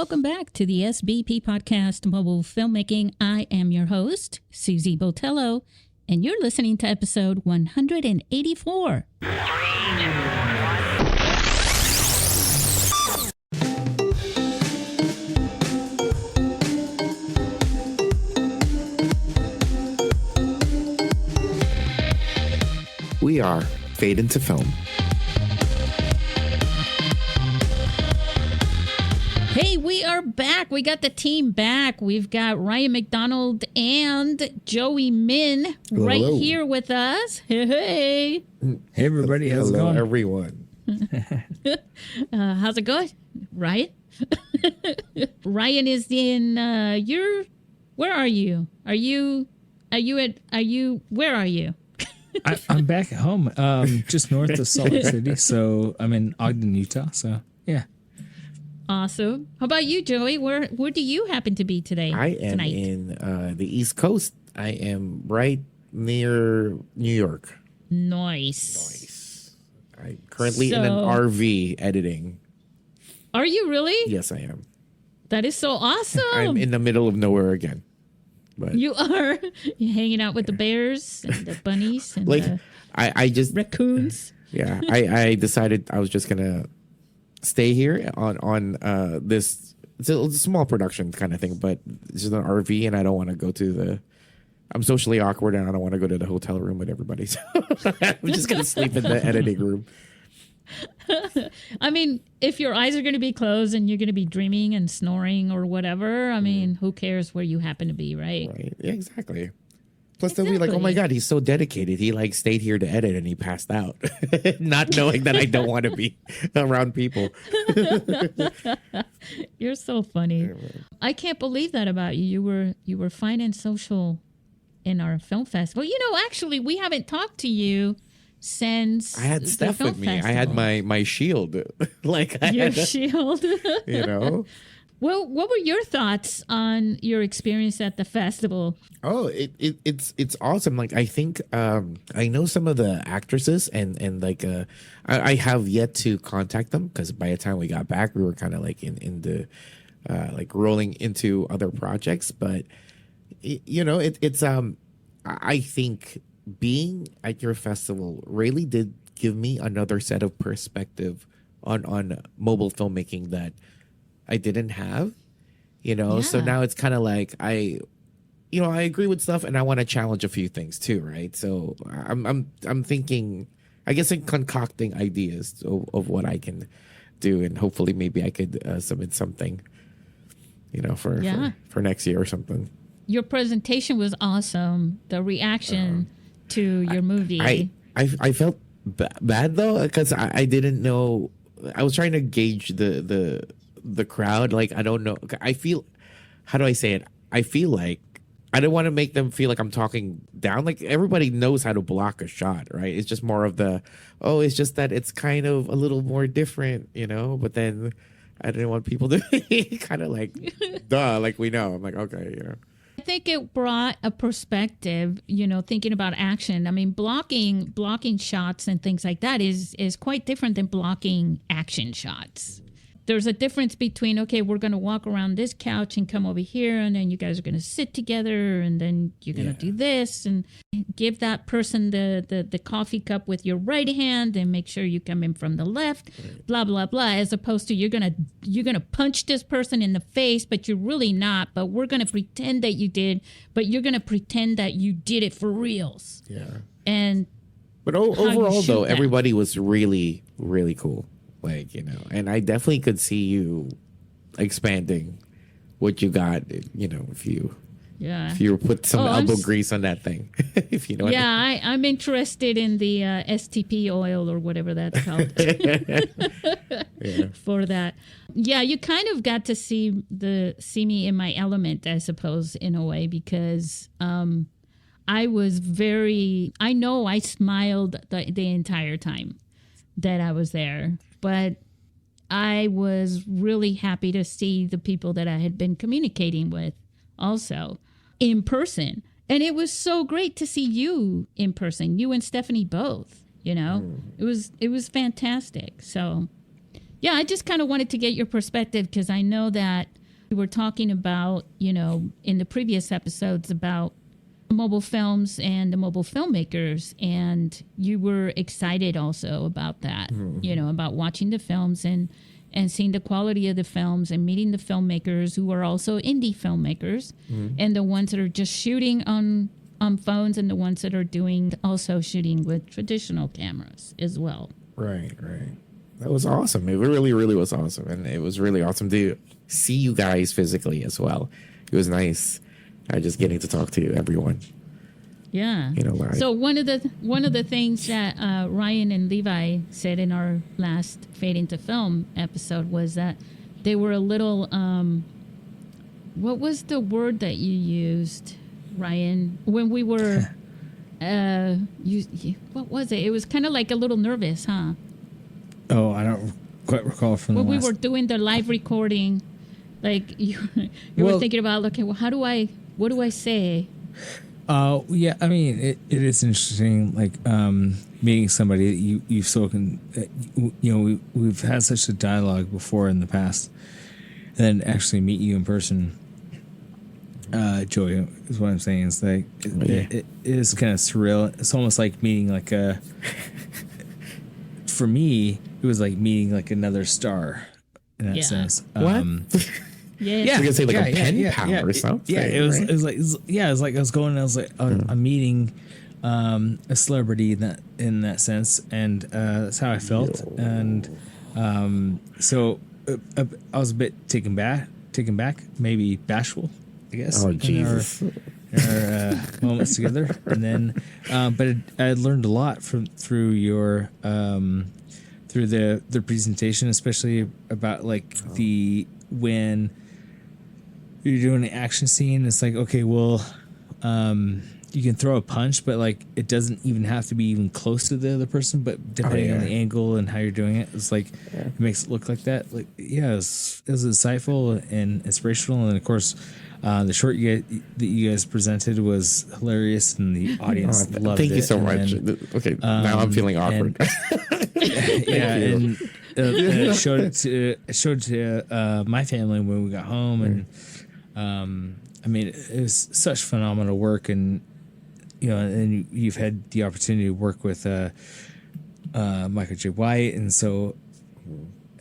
Welcome back to the SBP Podcast Mobile Filmmaking. I am your host, Susy Botello, and you're listening to episode 184. We are Fade into Film. Hey, we are back. We got the team back. We've got Ryan McDonald and Joey Min right here with us. Hey. Hey, everybody. How's it going? Everyone. How's it going, Ryan? Ryan is in, where are you? Where are you? I'm back at home, just north of Salt Lake City. So I'm in Ogden, Utah. So, yeah. Awesome. How about you, Joey? Where do you happen to be today? I am in the East Coast. I am right near New York. Nice. I'm currently in an RV editing. Are you really? Yes, I am. That is so awesome. I'm in the middle of nowhere again. But you are. You're hanging out with the bears and the bunnies and I just raccoons. Yeah, I decided I was just gonna stay here on this. It's a small production kind of thing, but it's just an RV, and I don't want to go to the. I'm socially awkward, and I don't want to go to the hotel room with everybody. So I'm just gonna sleep in the editing room. I mean, if your eyes are going to be closed and you're going to be dreaming and snoring or whatever, I mean, who cares where you happen to be, right? Right. Yeah, exactly. Plus, they'll be like, oh my God, he's so dedicated. He stayed here to edit and he passed out, not knowing that I don't want to be around people. You're so funny. I can't believe that about you. You were fine and social in our film festival. You know, actually, we haven't talked to you since I had Steph with me. Festival. I had my shield. Your shield. You know? Well, what were your thoughts on your experience at the festival? Oh, it's awesome. Like, I think I know some of the actresses and I have yet to contact them because by the time we got back, we were kind of like in the rolling into other projects. But it's I think being at your festival really did give me another set of perspective on mobile filmmaking that I didn't have, So now it's kind of like I agree with stuff and I want to challenge a few things too, right? So I'm thinking, I guess I'm concocting ideas of what I can do, and hopefully maybe I could submit something, for next year or something. Your presentation was awesome. The reaction to your movie. I felt bad though because I didn't know. I was trying to gauge the crowd. Like, I don't know. I feel, how do I say it? I feel like I don't want to make them feel like I'm talking down. Like, everybody knows how to block a shot, right? It's just more of it's just that it's kind of a little more different, But then I didn't want people to be kind of like, duh, like we know. I'm like, okay, I think it brought a perspective, thinking about action. I mean, blocking shots and things like that is quite different than blocking action shots. There's a difference between, okay, we're going to walk around this couch and come over here, and then you guys are going to sit together, and then you're going to do this, and give that person the coffee cup with your right hand, and make sure you come in from the left, blah, blah, blah, as opposed to you're gonna punch this person in the face, but you're really not, but we're going to pretend that you did, but you're going to pretend that you did it for reals. Yeah. But overall, though, everybody was really, really cool. And I definitely could see you expanding what you got, if you put some elbow grease on that thing, if you know what I mean. I'm interested in the STP oil or whatever that's called for that. Yeah, you kind of got to see me in my element, I suppose, in a way, because I smiled the entire time that I was there. But I was really happy to see the people that I had been communicating with also in person. And it was so great to see you in person, you and Stephanie both, It was fantastic. So, Yeah, I just kind of wanted to get your perspective because I know that we were talking about, in the previous episodes about mobile films and the mobile filmmakers, and you were excited also about that, about watching the films and seeing the quality of the films and meeting the filmmakers who are also indie filmmakers and the ones that are just shooting on phones and the ones that are doing also shooting with traditional cameras as well. Right. That was awesome. It really, really was awesome. And it was really awesome to see you guys physically as well. It was nice just getting to talk to everyone. Yeah. Live. So one of the things that Ryan and Levi said in our last Fade into Film episode was that they were a little, what was the word that you used, Ryan, when we were, what was it? It was kind of like a little nervous, huh? Oh, I don't quite recall from when we were doing the live recording, like you were thinking about, okay, well, what do I say? Yeah, I mean, it is interesting, like meeting somebody that you've spoken, we've had such a dialogue before in the past, and then actually meet you in person. Joy is what I'm saying. It's like it is kind of surreal. It's almost like meeting like for me, it was like meeting like another star in that sense. What? Yeah, you're gonna say like a pen pal or something. Yeah, it was like I was going. I was like, I'm meeting a celebrity in that sense, and that's how I felt. And so I was a bit taken back, maybe bashful, I guess. Oh Jesus! In our moments together, and then, but I learned a lot through your through the presentation, especially about like when you're doing an action scene. It's like, okay, well, you can throw a punch, but like it doesn't even have to be even close to the other person. But depending on the angle and how you're doing it, it's like it makes it look like that. Like, yeah, it was insightful and inspirational, and of course, the short that you guys presented was hilarious, and the audience loved it. Thank you so much. Okay, now I'm feeling awkward. And it showed to my family when we got home, and I mean, it was such phenomenal work, and and you've had the opportunity to work with Michael J. White, and so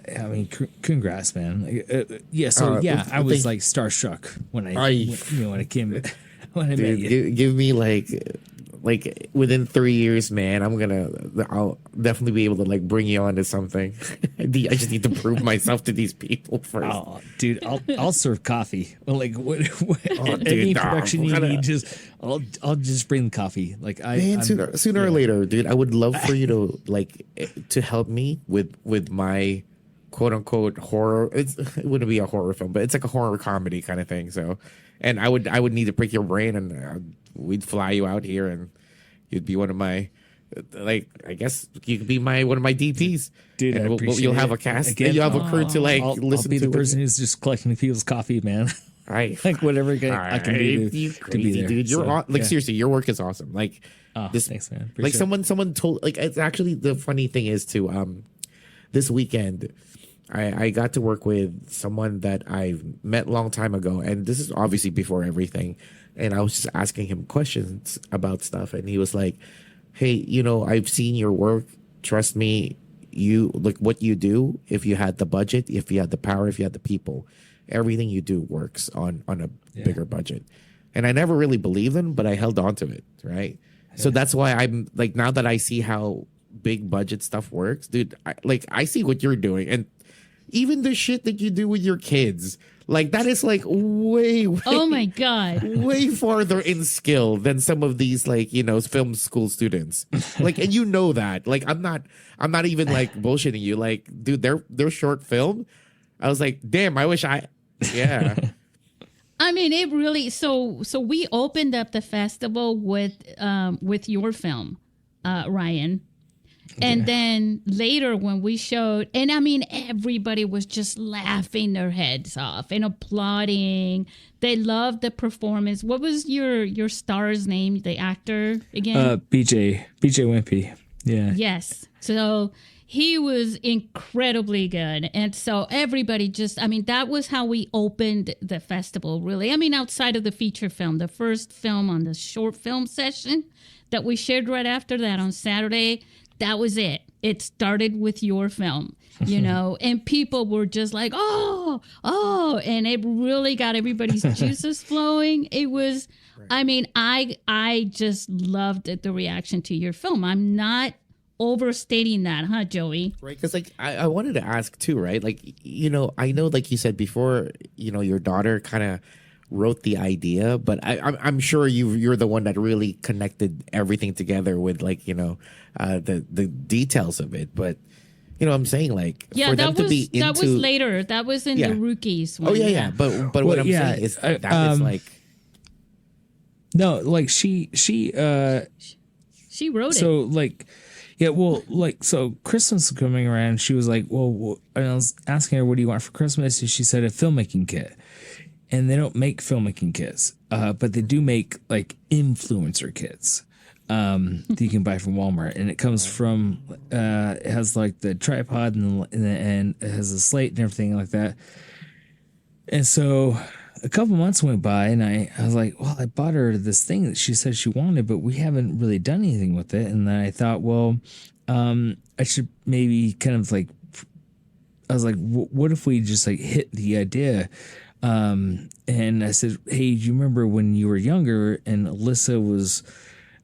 I mean, congrats, man. I was like starstruck when I came when I met you. Give me like within 3 years, man, I'll definitely be able to like bring you on to something. I just need to prove myself to these people first. Oh, dude, I'll serve coffee. Like what any production you need, I'll just bring the coffie. Like sooner or later, dude, I would love for you to help me with my quote unquote horror. It wouldn't be a horror film, but it's like a horror comedy kind of thing. So, and I would need to prick your brain, and we'd fly you out here, and you'd be one of my, like, I guess you could be one of my DPs, dude. And you'll have a cast. Again, you'll have a crew to like listen to. I'll be the person who's just collecting people's coffee, man. Like whatever I can do to be there. Dude. You're seriously, your work is awesome. Like, thanks, man. Appreciate like someone told, like, it's actually the funny thing is too. This weekend, I got to work with someone that I've met a long time ago, and this is obviously before everything. And I was just asking him questions about stuff, and he was like, "Hey, I've seen your work. Trust me, you like what you do. If you had the budget, if you had the power, if you had the people, everything you do works on a bigger budget." And I never really believed him, but I held on to it, right? Yeah. So that's why I'm like, now that I see how big budget stuff works, dude, I see what you're doing, and even the shit that you do with your kids, like that is like way oh my god, way farther in skill than some of these like film school students. Like, and that, like, I'm not even like bullshitting you. Like, dude, their short film, I was like, damn, I wish yeah. I mean, it really. So we opened up the festival with your film, Ryan. And then later when we showed, and I mean, everybody was just laughing their heads off and applauding. They loved the performance. What was your star's name, the actor again? BJ Wimpy. Yeah. Yes. So he was incredibly good. And so everybody just, I mean, that was how we opened the festival, really. I mean, outside of the feature film, the first film on the short film session that we shared right after that on Saturday, that was it. It started with your film, you know, and people were just like, oh, and it really got everybody's juices flowing. It was, I mean, I just loved the reaction to your film. I'm not overstating that, huh, Joey? Right, because like I wanted to ask too, right? Like, you know, I know, like you said before, you know, your daughter kind of wrote the idea, but I'm sure you're the one that really connected everything together with, like, you know, the details of it. But you know what I'm saying, like, yeah, for that them to was be into, that was later. That was in the rookies one. Oh yeah. But what I'm saying is that it's like, no, like she wrote it. So like, yeah, well, like, so Christmas was coming around. She was like, well, and I was asking her, what do you want for Christmas? And she said a filmmaking kit. And they don't make filmmaking kits, but they do make like influencer kits that you can buy from Walmart. And it comes from, it has like the tripod and it has a slate and everything like that. And so a couple months went by and I was like, well, I bought her this thing that she said she wanted, but we haven't really done anything with it. And then I thought, well, I should maybe kind of like, I was like, what if we just like hit the idea? And I said, hey, do you remember when you were younger and Alyssa was,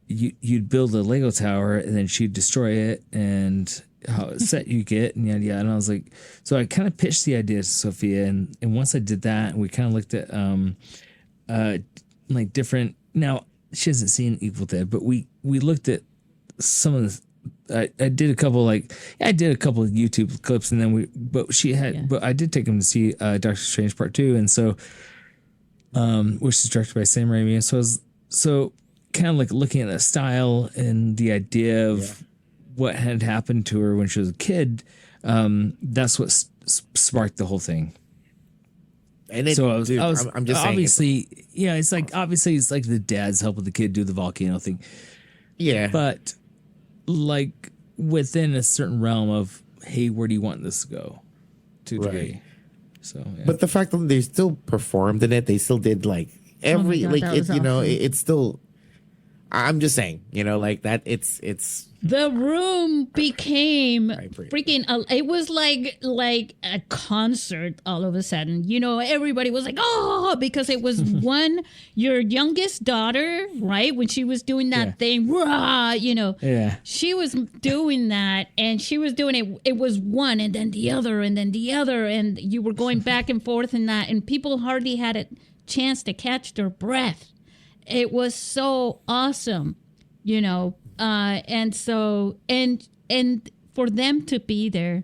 you'd build a Lego tower and then she'd destroy it and how set you get and yada yada. And I was like, so I kind of pitched the idea to Sophia. And once I did that, we kind of looked at, like different, now she hasn't seen Evil Dead, but we looked at some of the, I did a couple of YouTube clips and then but I did take him to see Doctor Strange Part 2. And so, which is directed by Sam Raimi. And so kind of like looking at the style and the idea of what had happened to her when she was a kid. That's what sparked the whole thing. And it, so I'm just saying, obviously, it's like, obviously it's like the dad's helping the kid do the volcano thing. Yeah. But like within a certain realm of, hey, where do you want this to go? To a degree. So, yeah. But the fact that they still performed in it, they still did like every, God, like, that it, was you know, awesome. it's still, I'm just saying, you know, like that, it's, The room became agree. freaking. It was like a concert all of a sudden. You know, everybody was like, "Oh!" because it was your youngest daughter, right? When she was doing that thing, rah, you know, she was doing that, and she was doing it. It was one, and then the other, and then the other, and you were going back and forth in that, and people hardly had a chance to catch their breath. It was so awesome, you know. And so, and for them to be there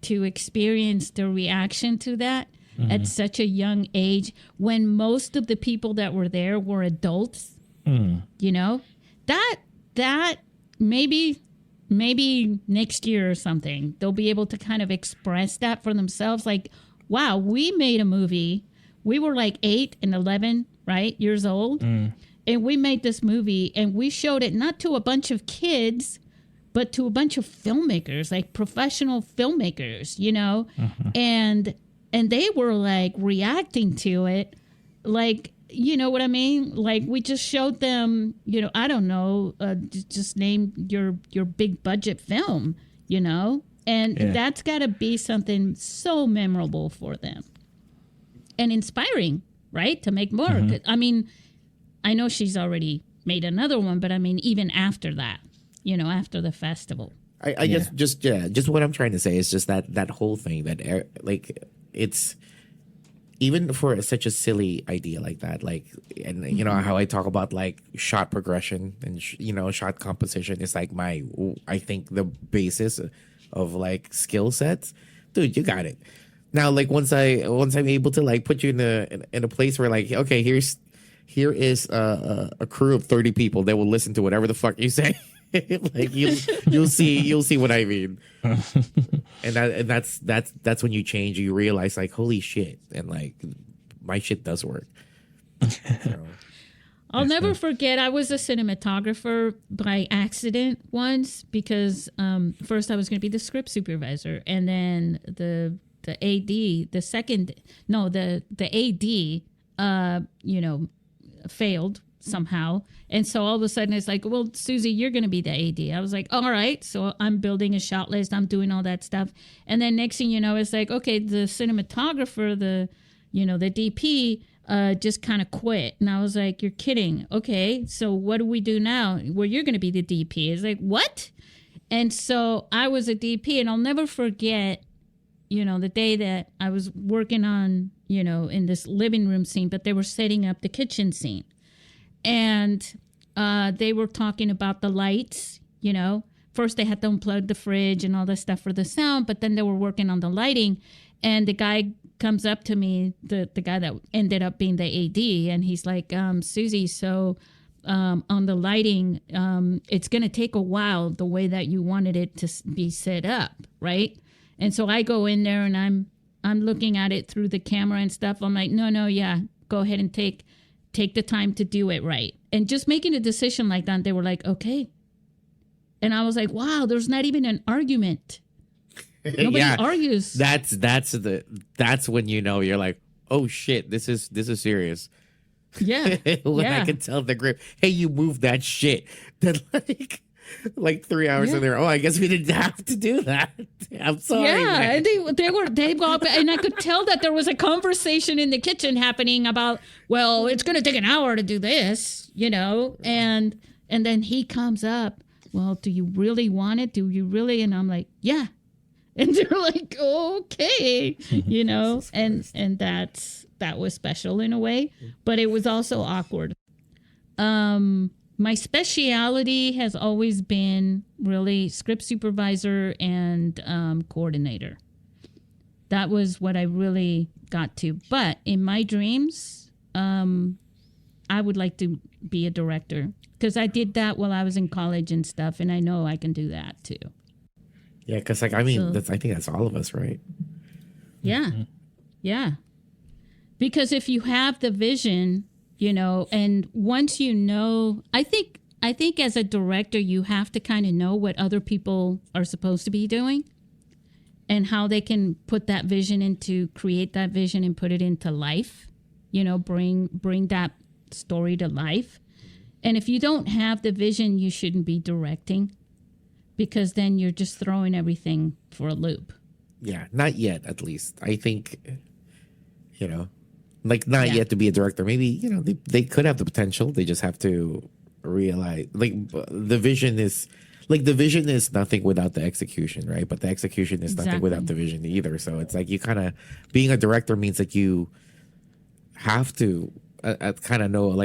to experience the reaction to that at such a young age, when most of the people that were there were adults, you know, that maybe next year or something, they'll be able to kind of express that for themselves. Like, wow, we made a movie. We were like 8 and 11, right, years old. And we made this movie and we showed it not to a bunch of kids, but to a bunch of filmmakers, like professional filmmakers, you know, and they were like reacting to it. Like, you know what I mean? Like we just showed them, you know, I don't know, just name your big budget film, you know, and that's got to be something so memorable for them and inspiring, right? To make more. I mean, I know she's already made another one, but I mean, even after that, you know, after the festival. I guess just what I'm trying to say is just that whole thing that like it's even for such a silly idea like that, like, and you know how I talk about like shot progression and you know shot composition is like I think the basis of like skill sets, dude. You got it. Now, like once I'm able to like put you in a place where like, okay, here is a crew of 30 people that will listen to whatever the fuck you say. Like you'll see what I mean. And that's when you change. You realize like, holy shit, and like my shit does work. So. I'll never forget, I was a cinematographer by accident once because first I was going to be the script supervisor, and then the AD, the AD, failed somehow. And so all of a sudden it's like, well, Susy, you're going to be the AD. I was like, all right. So I'm building a shot list. I'm doing all that stuff. And then next thing you know, it's like, okay, the cinematographer, the DP, just kind of quit. And I was like, you're kidding. Okay, so what do we do now? Well, you're going to be the DP. It's like, what? And so I was a DP, and I'll never forget, the day that I was working on, in this living room scene, but they were setting up the kitchen scene. And they were talking about the lights, First they had to unplug the fridge and all this stuff for the sound, but then they were working on the lighting. And the guy comes up to me, the guy that ended up being the AD, and he's like, Susy, so on the lighting, it's going to take a while the way that you wanted it to be set up, right? And so I go in there and I'm looking at it through the camera and stuff. I'm like, no, yeah, go ahead and take the time to do it right. And just making a decision like that, they were like, okay. And I was like, wow, there's not even an argument. Nobody argues. That's when you're like, oh shit, this is serious. Yeah. When I can tell the grip, hey, you moved that shit. Then like 3 hours in there. Oh, I guess we didn't have to do that. I'm sorry. Yeah, and they go up, and I could tell that there was a conversation in the kitchen happening about, well, it's going to take an hour to do this, and then he comes up. Well, do you really want it? Do you really? And I'm like, yeah. And they're like, okay, and that was special in a way, but it was also awkward. My speciality has always been really script supervisor and coordinator. That was what I really got to. But in my dreams, I would like to be a director because I did that while I was in college and stuff, and I know I can do that too. Yeah, because I think that's all of us, right? Yeah, yeah. Because if you have the vision, and once I think as a director, you have to kind of know what other people are supposed to be doing and how they can put that vision create that vision and put it into life, bring that story to life. And if you don't have the vision, you shouldn't be directing. Because then you're just throwing everything for a loop. Yeah, not yet, at least. I think, not yet to be a director. Maybe, they could have the potential. They just have to realize, the vision is nothing without the execution, right? But the execution is nothing without the vision either. So it's like you kind of, being a director means that you have to kind of know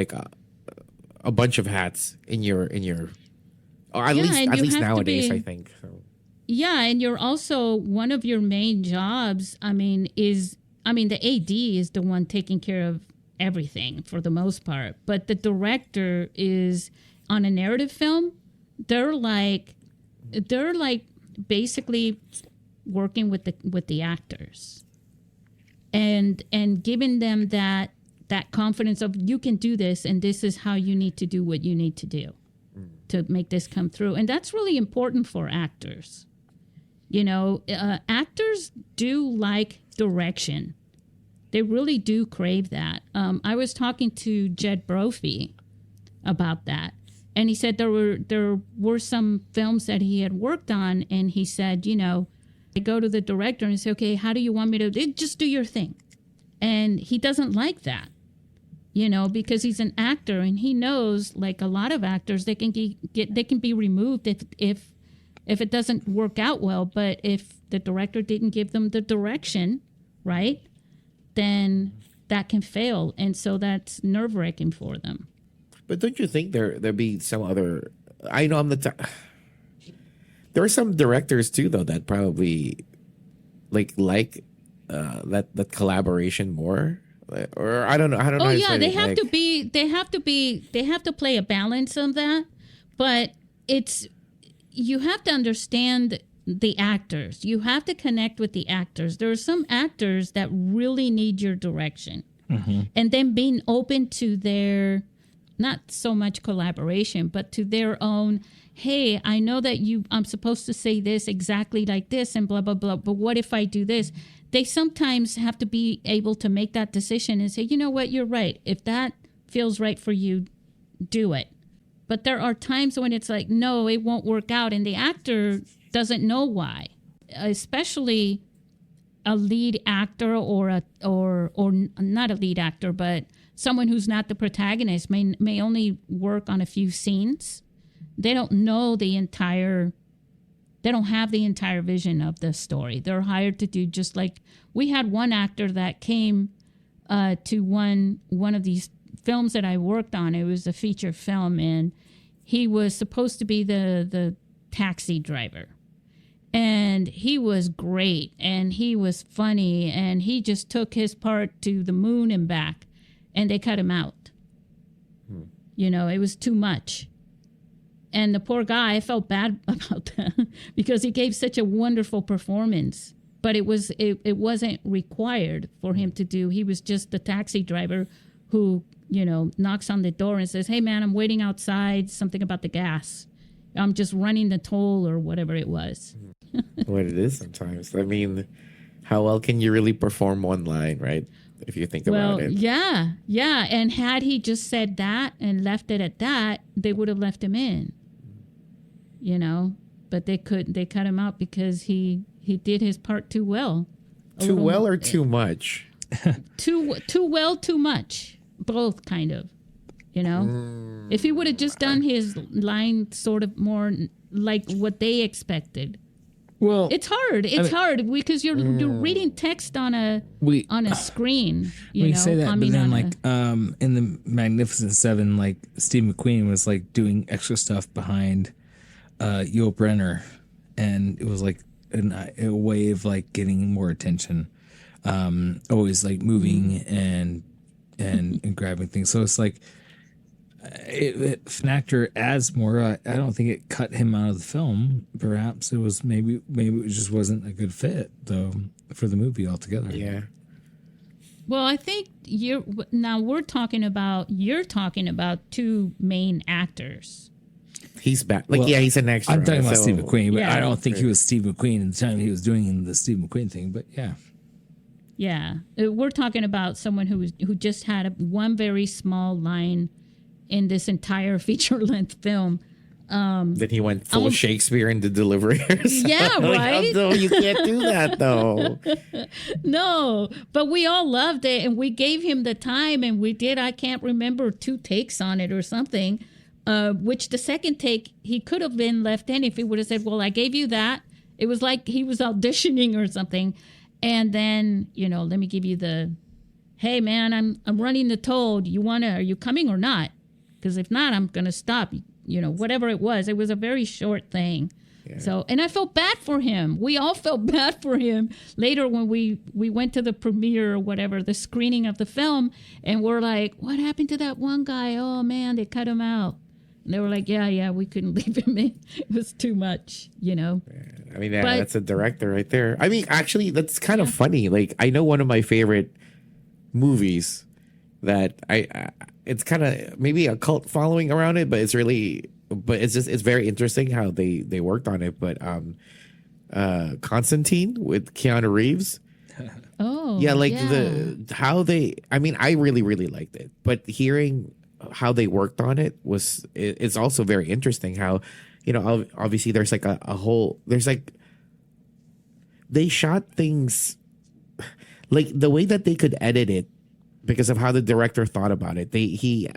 a bunch of hats in your or at least nowadays, I think. So. Yeah, and you're also, one of your main jobs, the AD is the one taking care of everything for the most part. But the director is, on a narrative film, they're basically working with the actors and giving them that confidence of, you can do this, and this is how you need to do what you need to do to make this come through. And that's really important for actors. Actors do like direction. They really do crave that. I was talking to Jed Brophy about that. And he said there were some films that he had worked on, and he said, I go to the director and say, okay, how do you want me to just do your thing? And he doesn't like that. Because he's an actor, and he knows, like a lot of actors, they can be removed if it doesn't work out well. But if the director didn't give them the direction, right, then that can fail, and so that's nerve-wracking for them. But don't you think there be some other? I know there are some directors too, though, that probably like that collaboration more. Or I don't know. Oh yeah, they have to play a balance of that. But you have to understand the actors. You have to connect with the actors. There are some actors that really need your direction. Mm-hmm. And then being open to their not so much collaboration, but to their own, hey, I know that I'm supposed to say this exactly like this and blah, blah, blah, but what if I do this? They sometimes have to be able to make that decision and say, you know what, you're right. If that feels right for you, do it. But there are times when it's like, no, it won't work out. And the actor doesn't know why, especially a lead actor or not a lead actor, but someone who's not the protagonist may only work on a few scenes. They don't know they don't have the entire vision of the story. They're hired to do, just like we had one actor that came to one of these films that I worked on. It was a feature film, and he was supposed to be the taxi driver. And he was great, and he was funny, and he just took his part to the moon and back, and they cut him out. You know, it was too much. And the poor guy, I felt bad about that because he gave such a wonderful performance. But it wasn't required for him to do. He was just the taxi driver who, you know, knocks on the door and says, hey, man, I'm waiting outside, something about the gas. I'm just running the toll or whatever it was. What it is sometimes. I mean, how well can you really perform one line, right? If you think about it. Yeah. And had he just said that and left it at that, they would have left him in. You know, but they cut him out because he did his part too well. Too well or too much? Too well, too much. Both, kind of. You know, if he would have just done his line sort of more like what they expected. Well, it's hard. It's hard because you're reading text on a screen. You know? Say that, but then in the Magnificent Seven, like Steve McQueen was like doing extra stuff behind Yul Brynner, and it was like a way of like getting more attention. Always like moving and grabbing things. So it's like if an actor adds more, I don't think it cut him out of the film. Perhaps it was maybe it just wasn't a good fit though for the movie altogether. Yeah. Well, I think you're talking about two main actors. He's back. He's an extra. I'm talking about Steve McQueen, but I don't think he was Steve McQueen at the time he was doing the Steve McQueen thing. But yeah. Yeah, we're talking about someone who just had one very small line in this entire feature-length film. Then he went full Shakespeare in the delivery. Yeah, right? No, you can't do that, though. No, but we all loved it, and we gave him the time, and we did, I can't remember, 2 takes on it or something, which the second take, he could have been left in if he would have said, well, I gave you that. It was like he was auditioning or something. And then, you know, let me give you the, hey, man, I'm running the toll. Are you coming or not? Because if not, I'm going to stop. You know, whatever it was a very short thing. Yeah. So, and I felt bad for him. We all felt bad for him later when we went to the premiere or whatever, the screening of the film. And we're like, what happened to that one guy? Oh, man, they cut him out. And they were like, yeah, we couldn't leave him in. It was too much, you know. I mean, that's a director right there. I mean, actually, that's kind of funny. Like, I know one of my favorite movies that it's kind of maybe a cult following around it, but it's very interesting how they worked on it. But Constantine with Keanu Reeves. Oh, yeah, I really, really liked it. But hearing how they worked on it it's also very interesting how, you know, obviously there's like they shot things like the way that they could edit it because of how the director thought about it. He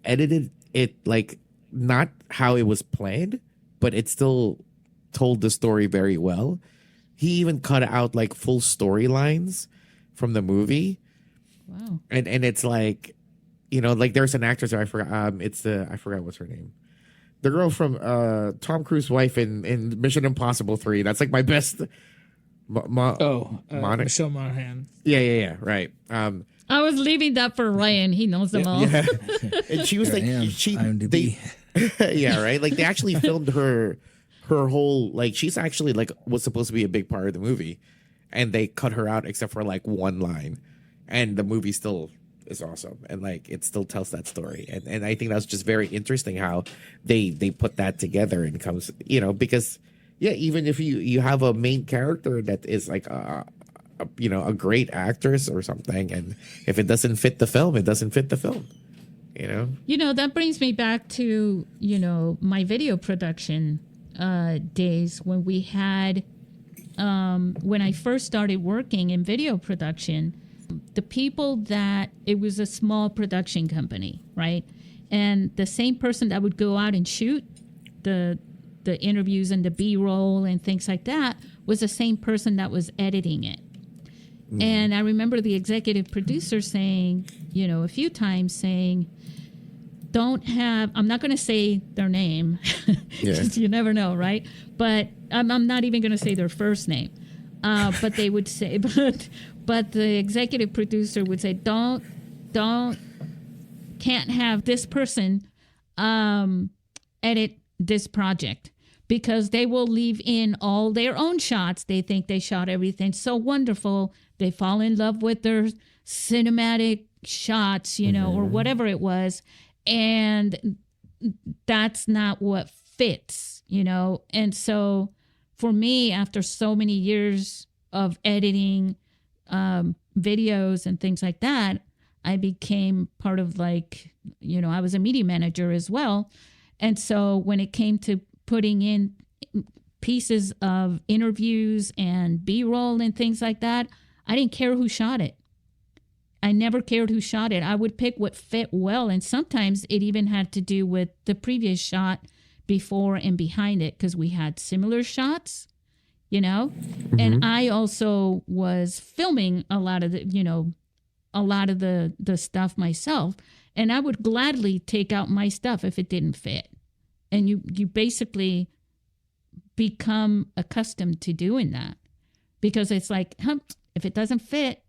edited it like not how it was planned, but it still told the story very well. He even cut out like full storylines from the movie. Wow. And it's like, you know, like there's an actress I forgot. I forgot what's her name. The girl from Tom Cruise's wife in Mission Impossible 3. That's like my best. Michelle Monaghan. Yeah. Right. I was leaving that for Ryan. He knows them all. Yeah. And she was like, yeah, right. Like they actually filmed her whole, like she's actually like was supposed to be a big part of the movie, and they cut her out except for like one line, and the movie still is awesome, and like it still tells that story, and I think that's just very interesting how they put that together and comes, because even if you have a main character that is like a great actress or something, and if it doesn't fit the film, it doesn't fit the film. That brings me back to my video production days when we had when I first started working in video production. The people that it was a small production company, right? And the same person that would go out and shoot the interviews and the B-roll and things like that was the same person that was editing it. And I remember the executive producer saying, a few times saying, I'm not going to say their name, because you never know, right? But I'm not even going to say their first name. But they would say, but the executive producer would say, can't have this person edit this project, because they will leave in all their own shots. They think they shot everything so wonderful. They fall in love with their cinematic shots, or whatever it was. And that's not what fits, And so for me, after so many years of editing videos and things like that, I became part of I was a media manager as well. And so when it came to putting in pieces of interviews and B-roll and things like that, I didn't care who shot it. I never cared who shot it. I would pick what fit well. And sometimes it even had to do with the previous shot before and behind it, because we had similar shots, And I also was filming a lot of the stuff myself. And I would gladly take out my stuff if it didn't fit. And you basically become accustomed to doing that, because it's like, if it doesn't fit,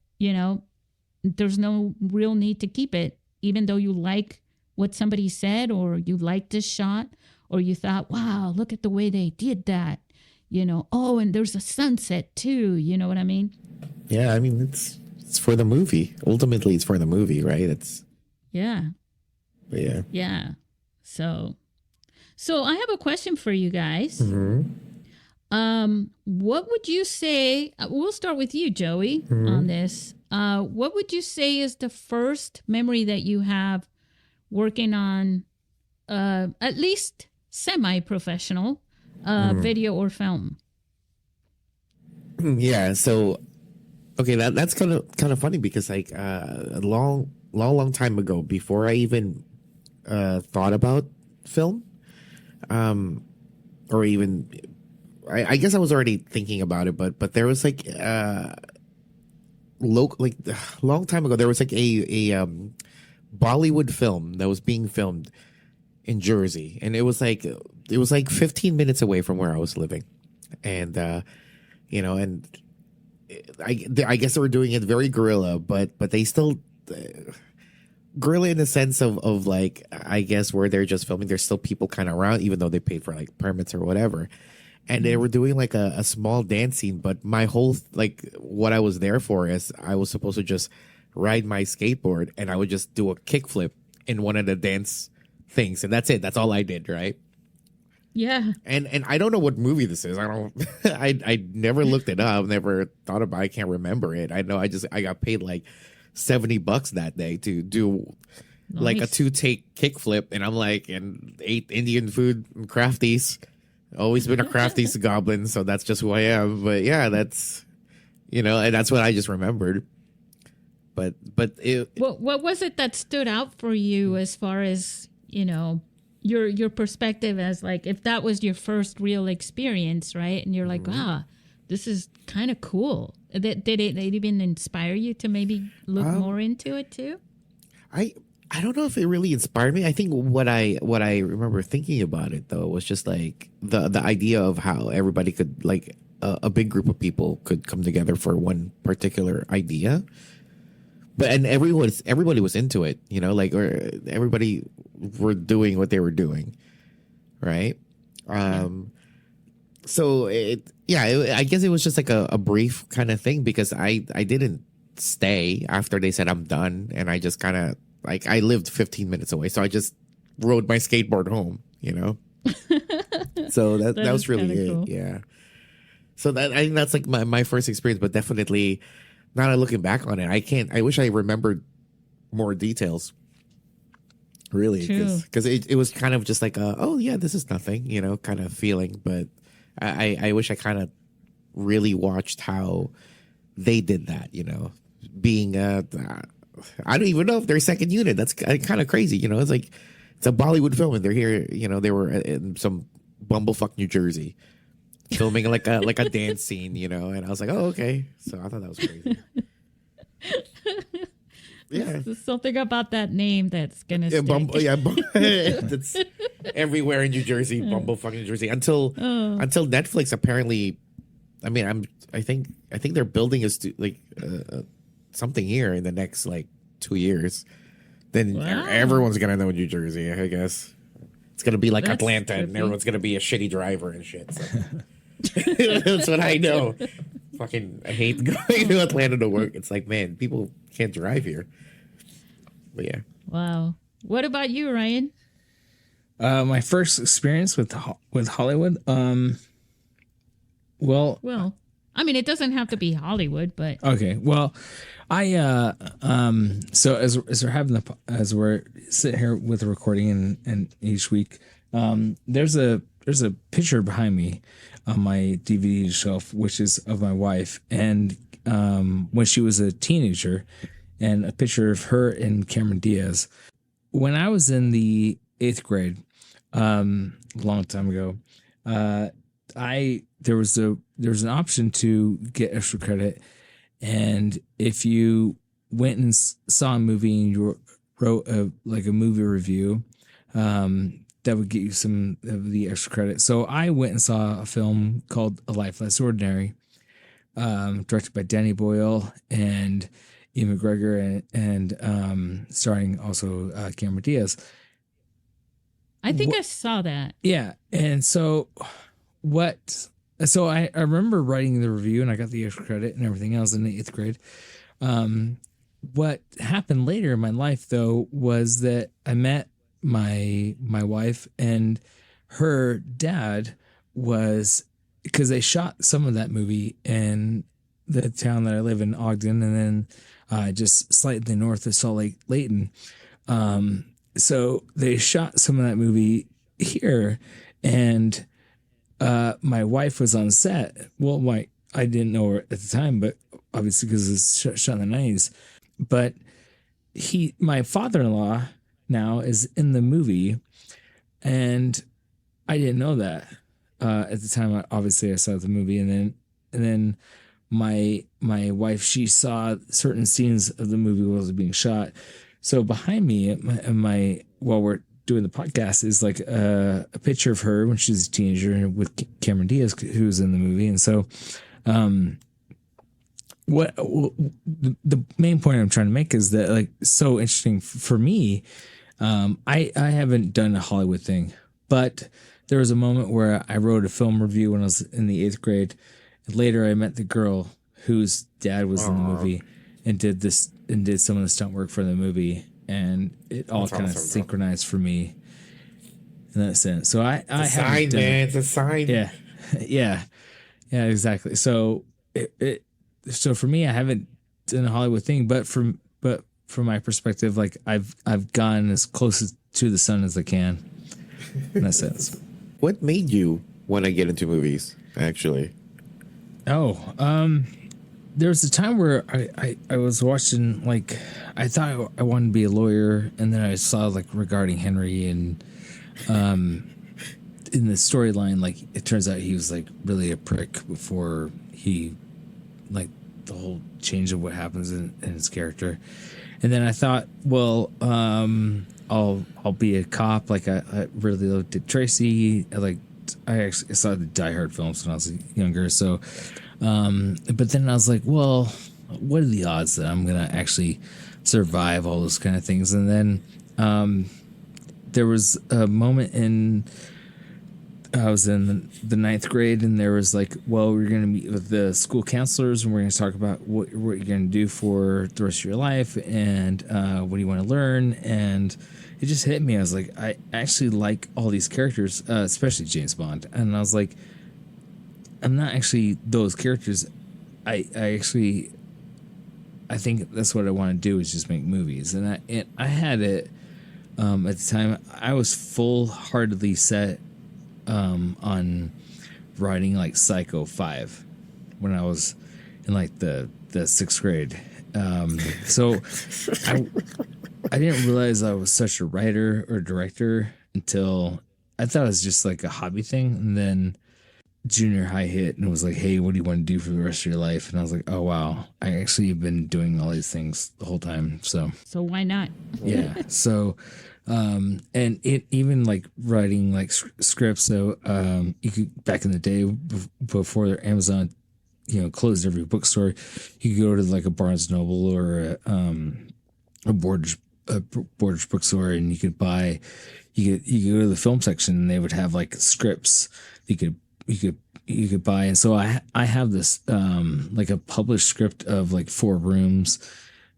there's no real need to keep it, even though you like what somebody said, or you liked this shot, or you thought, wow, look at the way they did that, and there's a sunset too. You know what I mean? Yeah. I mean, it's for the movie. Ultimately, it's for the movie, right? Yeah. So I have a question for you guys. What would you say, we'll start with you, Joey, on this. What would you say is the first memory that you have working on at least semi-professional video or film? Yeah, so okay, that's kind of funny, because like a long time ago, before I even thought about film, or even I guess I was already thinking about it, but there was like long time ago, there was like a Bollywood film that was being filmed in Jersey, and it was like 15 minutes away from where I was living, and and I guess they were doing it very guerrilla, but they still guerrilla in the sense of like, I guess where they're just filming, there's still people kind of around, even though they paid for like permits or whatever. And they were doing like a small dance scene, but my whole, like, what I was there for is I was supposed to just ride my skateboard, and I would just do a kickflip in one of the dance things, and that's it. That's all I did, right? Yeah. And I don't know what movie this is. I never looked it up, never thought about it. I can't remember it. I know I got paid like $70 that day to do like a 2-take kickflip, and I'm like, and ate Indian food and Crafties. Always been a Crafties goblin, so that's just who I am. But yeah, that's, and that's what I just remembered. But what was it that stood out for you as far as, your perspective, as like, if that was your first real experience, right? And you're like, wow, this is kind of cool. Did it even inspire you to maybe look more into it too? I don't know if it really inspired me. I think what I remember thinking about it though was just like the idea of how everybody could, like, a big group of people could come together for one particular idea. And everybody was into it, like, or everybody were doing what they were doing, right? So I guess it was just like a brief kind of thing, because I didn't stay after they said I'm done, and I just kind of like I lived 15 minutes away, so I just rode my skateboard home. So that was really it. Cool. Yeah. So I think that's like my first experience, but definitely now looking back on it, I wish I remembered more details. Really, because it was kind of just like oh yeah, this is nothing, kind of feeling. But I wish I kind of really watched how they did that. Being I don't even know if they're second unit. That's kind of crazy. It's like it's a Bollywood film, and they're here. They were in some bumblefuck New Jersey, filming like a dance scene. And I was like, oh okay. So I thought that was crazy. Yeah, there's something about that name that's gonna stick. That's everywhere in New Jersey, bumblefuck New Jersey. Until Netflix apparently, I think they're building something here in the next 2 years. Then everyone's gonna know New Jersey. I guess it's gonna be like that's Atlanta, and everyone's gonna be a shitty driver and shit. So. That's what I know. Fucking, I hate going to Atlanta to work. It's like, man, people can't drive here. But yeah. Wow. What about you, Ryan? My first experience with Hollywood. Well, it doesn't have to be Hollywood, but okay. Well, I so as we're sitting here with the recording and each week, there's a picture behind me on my DVD shelf, which is of my wife, and when she was a teenager, and a picture of her and Cameron Diaz. When I was in the 8th grade, a long time ago, there was an option to get extra credit, and if you went and saw a movie and you wrote a movie review, that would get you some of the extra credit. So I went and saw a film called A Life Less Ordinary, directed by Danny Boyle and Ian McGregor, and starring also Cameron Diaz. I think I saw that. Yeah. And so I remember writing the review, and I got the extra credit and everything else in the 8th grade. What happened later in my life, though, was that I met my wife, and her dad was, because they shot some of that movie in the town that I live in, Ogden, and then just slightly north of Salt Lake Layton. So they shot some of that movie here, and my wife was on set. Well, I didn't know her at the time, but obviously because it was shot in the 90s. But my father-in-law now is in the movie, and I didn't know that at the time. Obviously, I saw the movie, and then my wife, she saw certain scenes of the movie while it was being shot. So behind me, while we're doing the podcast, is like a picture of her when she was a teenager with Cameron Diaz, who was in the movie. And so, what the main point I'm trying to make is that, so interesting for me. I haven't done a Hollywood thing, but there was a moment where I wrote a film review when I was in the 8th grade. And later, I met the girl whose dad was in the movie and did some of the stunt work for the movie, and it all kind of synchronized for me in that sense. So I have it's a sign. Yeah, exactly. So so for me, I haven't done a Hollywood thing, but from my perspective, I've gone as close to the sun as I can in that sense. What made you want to get into movies, actually? There was a time where I was watching, I thought I wanted to be a lawyer, and then I saw regarding Henry, and in the storyline, it turns out he was really a prick before he, the whole change of what happens in his character. And then I thought, well, I'll be a cop. I really loved Dick Tracy. I actually saw the Die Hard films when I was younger. So, but then I was like, well, what are the odds that I'm going to actually survive all those kind of things? And then there was a moment in I was in the ninth grade, and there was like, well, we're going to meet with the school counselors, and we're going to talk about what you're going to do for the rest of your life, and what do you want to learn. And it just hit me. I was like, I actually like all these characters, especially James Bond. And I was like, I'm not actually those characters. I think that's what I want to do, is just make movies. And I had it at the time. I was full-heartedly set on writing like Psycho 5 when I was in like the sixth grade. So I didn't realize I was such a writer or director until I thought it was just like a hobby thing. And then junior high hit and it was like, hey, what do you want to do for the rest of your life? And I was like, oh, wow, I actually have been doing all these things the whole time. So why not? Yeah. So, and it even like writing like scripts. So, you could, back in the day before Amazon, closed every bookstore, you could go to like a Barnes Noble or a Borders bookstore, and you could go to the film section, and they would have like scripts you could buy. And so I have this like a published script of like 4 Rooms,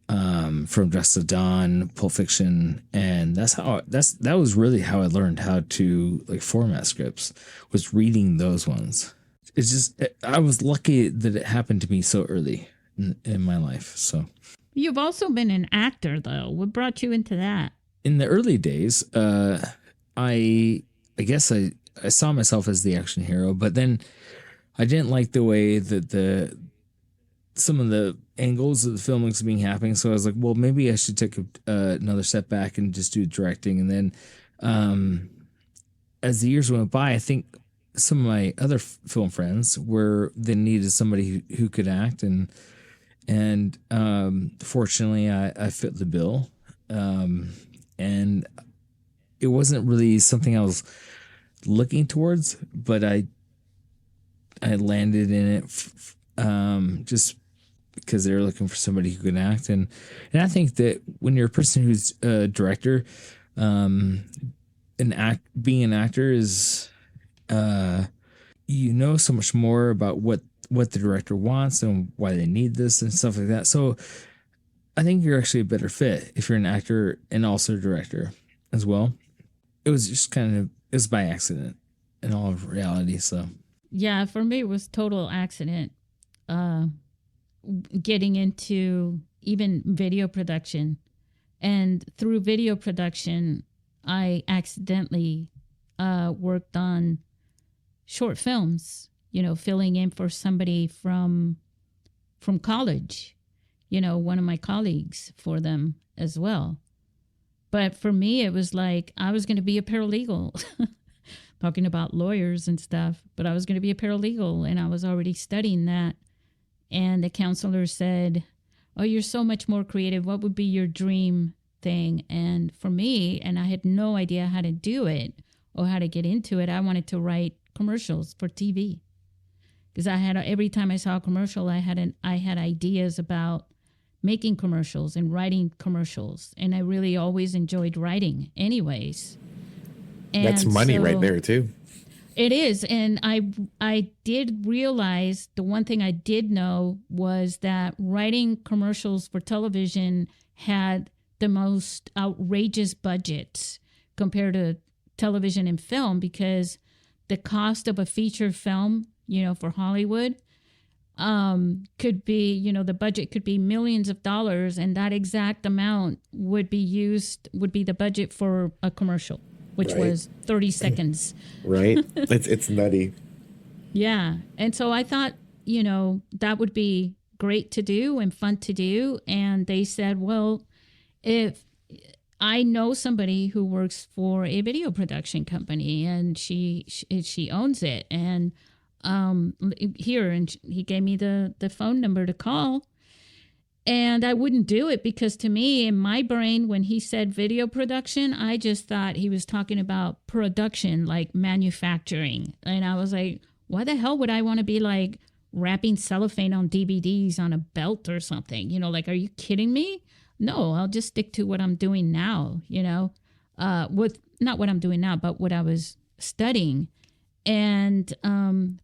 from Dusk to Dawn, Pulp Fiction, and that was really how I learned how to like format scripts, was reading those ones. It's just, I was lucky that it happened to me so early in my life. So you've also been an actor, though. What brought you into that? In the early days, I guess I saw myself as the action hero, but then I didn't like the way that some of the angles of the filming was being happening. So I was like, well, maybe I should take another step back and just do directing. And then as the years went by, I think some of my other film friends they needed somebody who could act, and fortunately I fit the bill. And it wasn't really something I was looking towards, but I landed in it just because they were looking for somebody who could act. And I think that when you're a person who's a director, being an actor is, so much more about what the director wants and why they need this and stuff like that. So I think you're actually a better fit if you're an actor and also a director as well. It was just it was by accident in all of reality. So yeah, for me, it was total accident. Getting into even video production, and through video production, I accidentally worked on short films, filling in for somebody from college, one of my colleagues for them as well. But for me, it was like I was going to be a paralegal, talking about lawyers and stuff, but I was going to be a paralegal, and I was already studying that. And the counselor said, oh, you're so much more creative. What would be your dream thing? And for me, and I had no idea how to do it or how to get into it, I wanted to write commercials for TV. Because every time I saw a commercial, I had ideas about making commercials and writing commercials. And I really always enjoyed writing anyways. And that's money right there too. It is. And I did realize the one thing I did know was that writing commercials for television had the most outrageous budgets compared to television and film, because the cost of a feature film, for Hollywood, could be, the budget could be millions of dollars, and that exact amount would be the budget for a commercial, which was 30 seconds. Right. It's nutty. Yeah. And so I thought, that would be great to do and fun to do. And they said, well, if I know somebody who works for a video production company, and she owns it, and here, and he gave me the phone number to call. And I wouldn't do it because, to me, in my brain, when he said video production, I just thought he was talking about production, like manufacturing. And I was like, why the hell would I want to be like wrapping cellophane on DVDs on a belt or something? Like, are you kidding me? No, I'll just stick to what I'm doing now, with not what I'm doing now, but what I was studying. And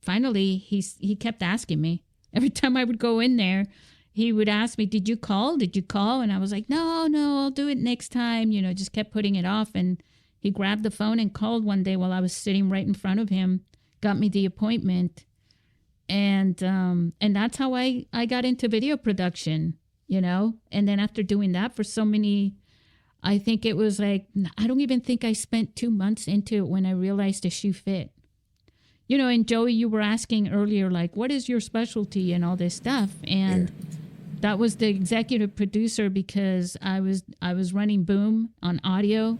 finally, he kept asking me. Every time I would go in there, he would ask me, did you call? Did you call? And I was like, no, I'll do it next time. Just kept putting it off. And he grabbed the phone and called one day while I was sitting right in front of him, got me the appointment. And that's how I got into video production, And then after doing that for so many, I think it was like, I don't even think I spent 2 months into it when I realized the shoe fit. And Joey, you were asking earlier, like, what is your specialty and all this stuff? And that was the executive producer, because I was running Boom on audio.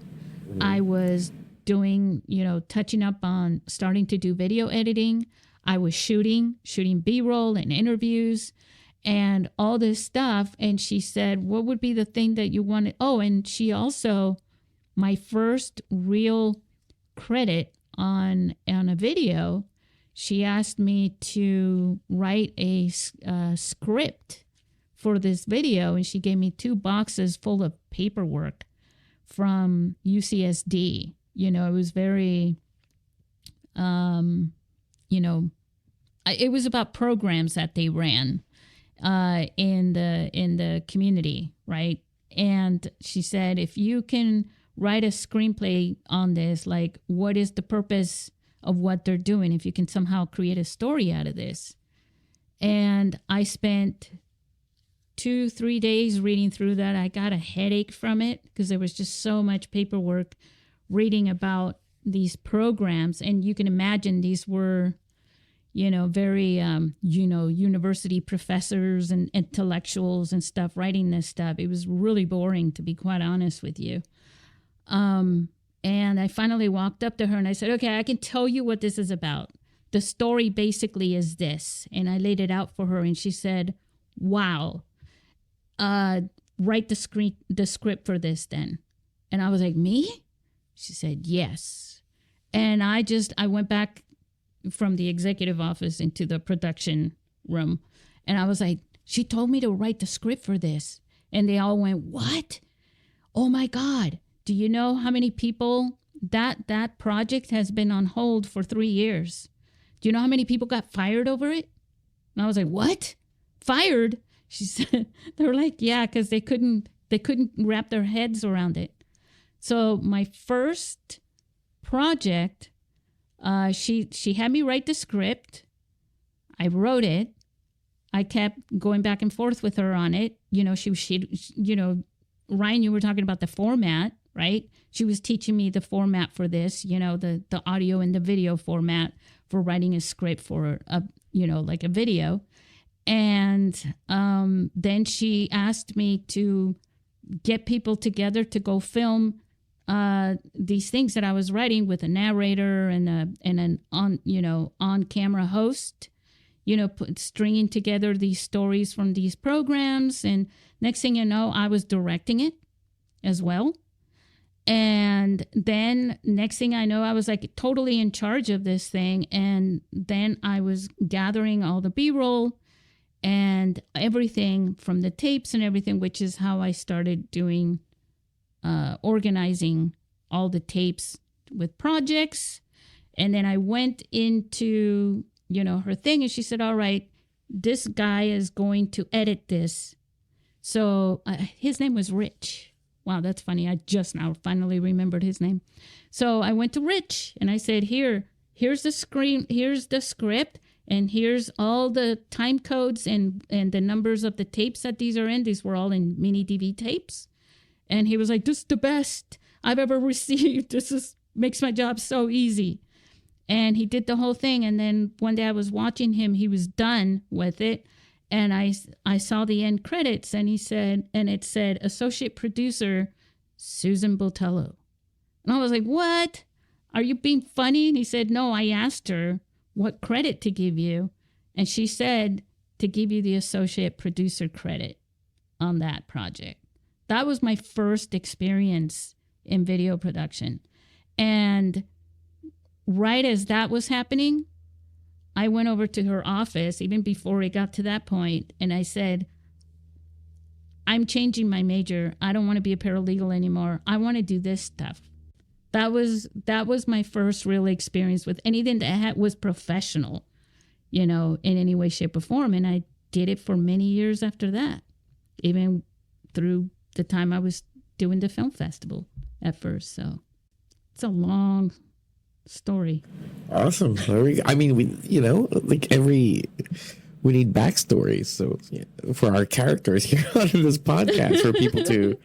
I was doing, touching up on starting to do video editing. I was shooting B-roll and interviews and all this stuff. And she said, what would be the thing that you wanted? Oh, and she also, my first real credit on a video, she asked me to write a script for this video, and she gave me 2 boxes full of paperwork from UCSD. It was very, it was about programs that they ran in the community, right? And she said, if you can write a screenplay on this, like, what is the purpose of what they're doing, if you can somehow create a story out of this. And I spent 2-3 days reading through that. I got a headache from it because there was just so much paperwork reading about these programs. And you can imagine these were, very, university professors and intellectuals and stuff writing this stuff. It was really boring, to be quite honest with you. And I finally walked up to her and I said, okay, I can tell you what this is about. The story basically is this. And I laid it out for her and she said, wow, write the script for this then. And I was like, me? She said, yes. And I went back from the executive office into the production room. And I was like, she told me to write the script for this. And they all went, what? Oh my God. Do you know how many people that project has been on hold for 3 years? Do you know how many people got fired over it? And I was like, what? Fired? She said, they were like, yeah, because they couldn't wrap their heads around it. So my first project, she had me write the script. I wrote it. I kept going back and forth with her on it. Ryan, you were talking about the format, right? She was teaching me the format for this, the audio and the video format for writing a script for like a video. And then she asked me to get people together to go film these things that I was writing with a narrator and an on camera host, stringing together these stories from these programs. And next thing you know, I was directing it as well. And then next thing I know, I was like totally in charge of this thing. And then I was gathering all the B-roll and everything from the tapes and everything, which is how I started doing, organizing all the tapes with projects. And then I went into, her thing, and she said, all right, this guy is going to edit this. So his name was Rich. Wow, that's funny. I just now finally remembered his name. So I went to Rich and I said, here's the script, and here's all the time codes and the numbers of the tapes that these are in. These were all in mini DV tapes. And he was like, this is the best I've ever received. Makes my job so easy. And he did the whole thing. And then one day I was watching him, he was done with it. And I saw the end credits, and it said associate producer, Susy Botello. And I was like, what? Are you being funny? And he said, no, I asked her what credit to give you. And she said to give you the associate producer credit on that project. That was my first experience in video production. And right as that was happening, I went over to her office, even before it got to that point, and I said, I'm changing my major. I don't want to be a paralegal anymore. I want to do this stuff. That was my first real experience with anything that was professional, in any way, shape, or form. And I did it for many years after that, even through the time I was doing the film festival at first. So it's a long story. Awesome. I mean, we need backstories. So for our characters here on this podcast, for people to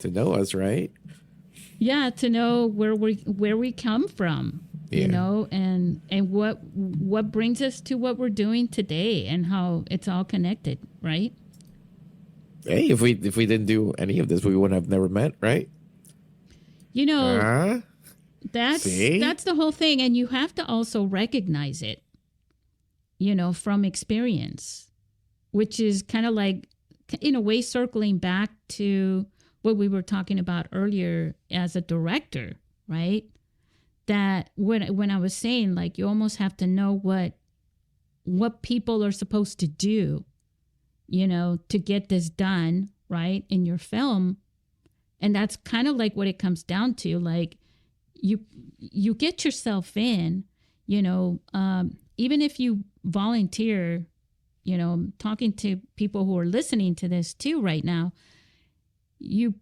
know us, right? Yeah, to know where we come from, and what brings us to what we're doing today, and how it's all connected, right? Hey, if we didn't do any of this, we would have never met, right? That's the whole thing, and you have to also recognize it, from experience, which is kind of like, in a way, circling back to what we were talking about earlier as a director, right? That when I was saying, like, you almost have to know what people are supposed to do, to get this done, right, in your film. And that's kind of like what it comes down to. Like, you get yourself in, even if you volunteer, talking to people who are listening to this too right now, you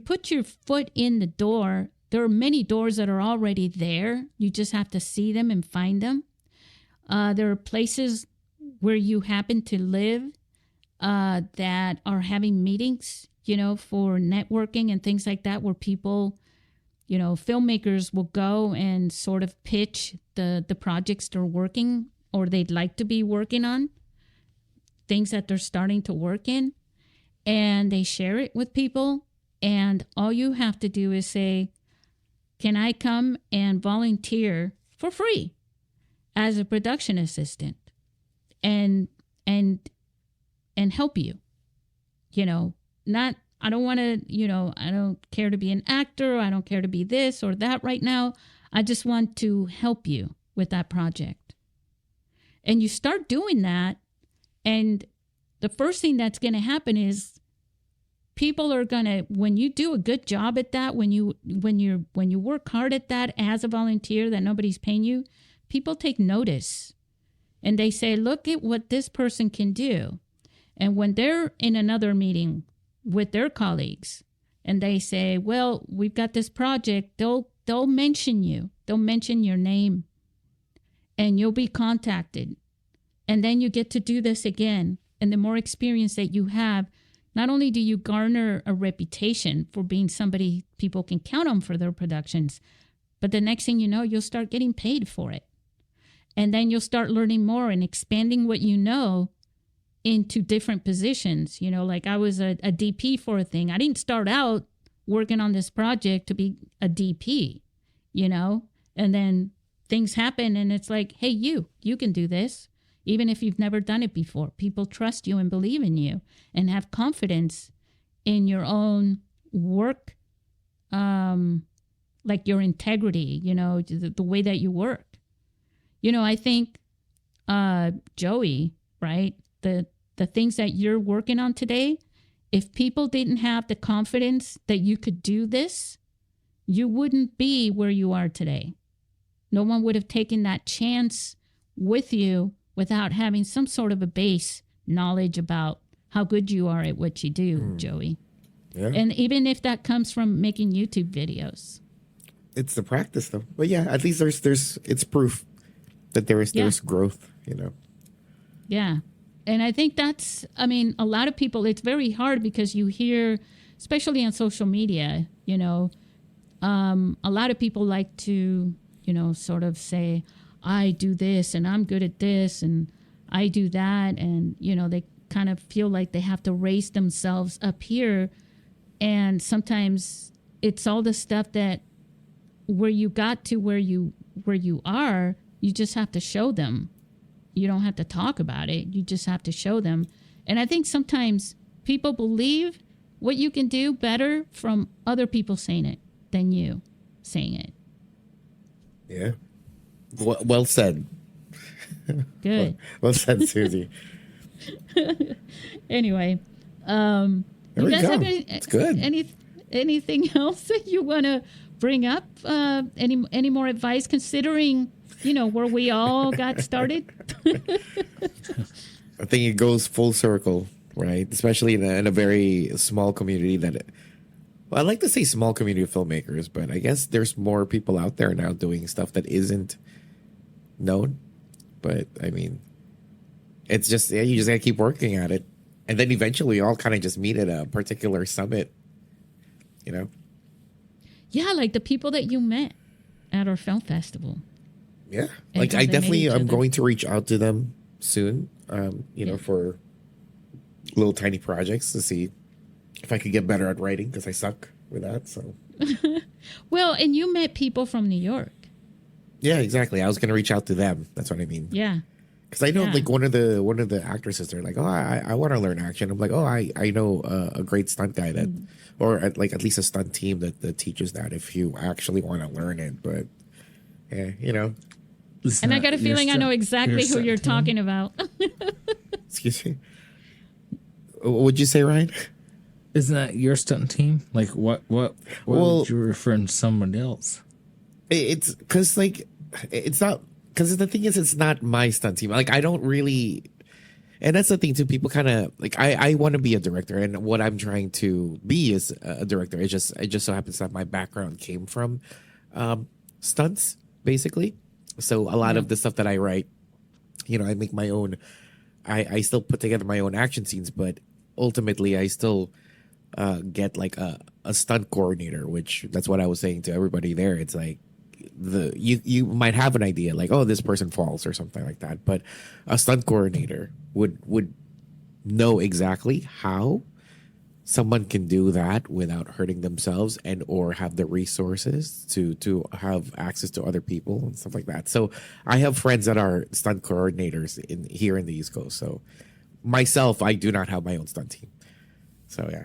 put your foot in the door. There are many doors that are already there. You just have to see them and find them. There are places where you happen to live that are having meetings, for networking and things like that, where people, filmmakers will go and sort of pitch the projects they're working or they'd like to be working on, things that they're starting to work in. And they share it with people. And all you have to do is say, can I come and volunteer for free as a production assistant and help you? I don't want to, I don't care to be an actor. I don't care to be this or that right now. I just want to help you with that project. And you start doing that, and the first thing that's going to happen is people are going to, when you do a good job at that, when you work hard at that as a volunteer that nobody's paying you, people take notice and they say, look at what this person can do. And when they're in another meeting with their colleagues and they say, well, we've got this project, they'll mention you. They'll mention your name and you'll be contacted. And then you get to do this again. And the more experience that you have, not only do you garner a reputation for being somebody people can count on for their productions, but the next thing you know, you'll start getting paid for it. And then you'll start learning more and expanding what you know into different positions. Like I was a DP for a thing. I didn't start out working on this project to be a DP, and then things happen and it's like, hey, you can do this. Even if you've never done it before, people trust you and believe in you and have confidence in your own work, like your integrity, the way that you work. I think, Joey, right, the things that you're working on today, if people didn't have the confidence that you could do this, you wouldn't be where you are today. No one would have taken that chance with you without having some sort of a base knowledge about how good you are at what you do, Joey. Yeah. And even if that comes from making YouTube videos. It's the practice, though. But yeah, at least there's it's proof that there's growth, Yeah. And I think that's, a lot of people, it's very hard because you hear, especially on social media, a lot of people like to, sort of say, I do this and I'm good at this and I do that. And, they kind of feel like they have to raise themselves up here. And sometimes it's all the stuff that where you got to where you are, you just have to show them. You don't have to talk about it. You just have to show them. And I think sometimes people believe what you can do better from other people saying it than you saying it. Yeah. Well said. Good. Well said, Susy. Anyway, there you we guys go. have It's good. anything else that you want to bring up any more advice, considering where we all got started? I think it goes full circle, right? Especially in a very small community I like to say small community of filmmakers, but I guess there's more people out there now doing stuff that isn't known. But I mean, it's just, you just gotta keep working at it. And then eventually you all kind of just meet at a particular summit, Yeah, like the people that you met at our film festival. Yeah. And Like how I they definitely, met each I'm other. going to reach out to them soon, for little tiny projects to see if I could get better at writing, because I suck with that. So Well, and you met people from New York. yeah, exactly. I was going to reach out to them. That's what I mean. Yeah. Because I know Yeah. like one of the actresses, they're like, oh, I want to learn action. I'm like, oh, I know a great stunt guy that, or at least a stunt team that teaches that if you actually want to learn it. But yeah, It's And I not got a your feeling I stunt- know exactly your who stunt you're team. talking about. Excuse me. What would you say, Ryan? Isn't that your stunt team? Like what Well- would you refer to someone else? It's because it's not, because the thing is, it's not my stunt team. Like I don't really, and that's the thing too. People kind of like, I want to be a director, and what I'm trying to be is a director. It just so happens that my background came from stunts, basically. So a lot of the stuff that I write, I make my own. I still put together my own action scenes, but ultimately I still get like a stunt coordinator, which that's what I was saying to everybody there. It's like you might have an idea like, oh, this person falls or something like that, but a stunt coordinator would know exactly how someone can do that without hurting themselves, and or have the resources to have access to other people and stuff like that. So I have friends that are stunt coordinators here in the East Coast. So myself, I do not have my own stunt team. So yeah.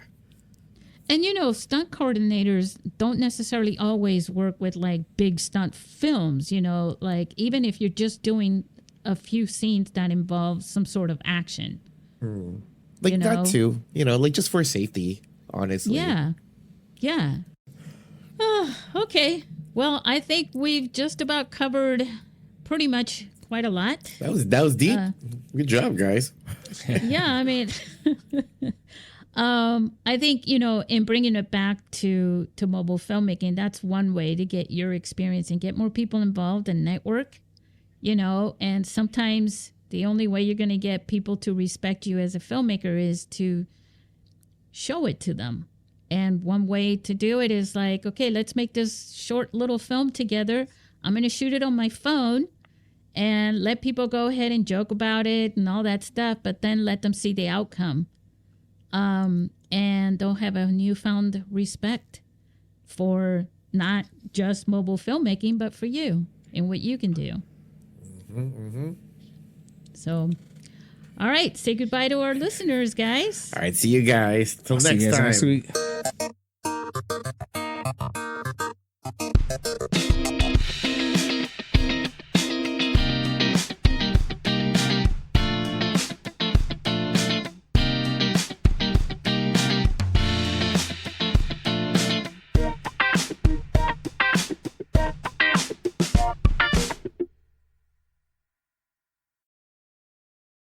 And stunt coordinators don't necessarily always work with like big stunt films, like even if you're just doing a few scenes that involve some sort of action. Like that too, like just for safety, honestly. Yeah. Yeah. Okay. Well, I think we've just about covered pretty much quite a lot. That was deep. Good job, guys. Yeah, I mean, I think, in bringing it back to mobile filmmaking, that's one way to get your experience and get more people involved and network, and sometimes the only way you're going to get people to respect you as a filmmaker is to show it to them. And one way to do it is like, okay, let's make this short little film together. I'm going to shoot it on my phone and let people go ahead and joke about it and all that stuff, but then let them see the outcome. And they'll have a newfound respect for not just mobile filmmaking, but for you and what you can do. So, all right, say goodbye to our listeners, guys. All right, see you guys. Till See next you guys time. next week.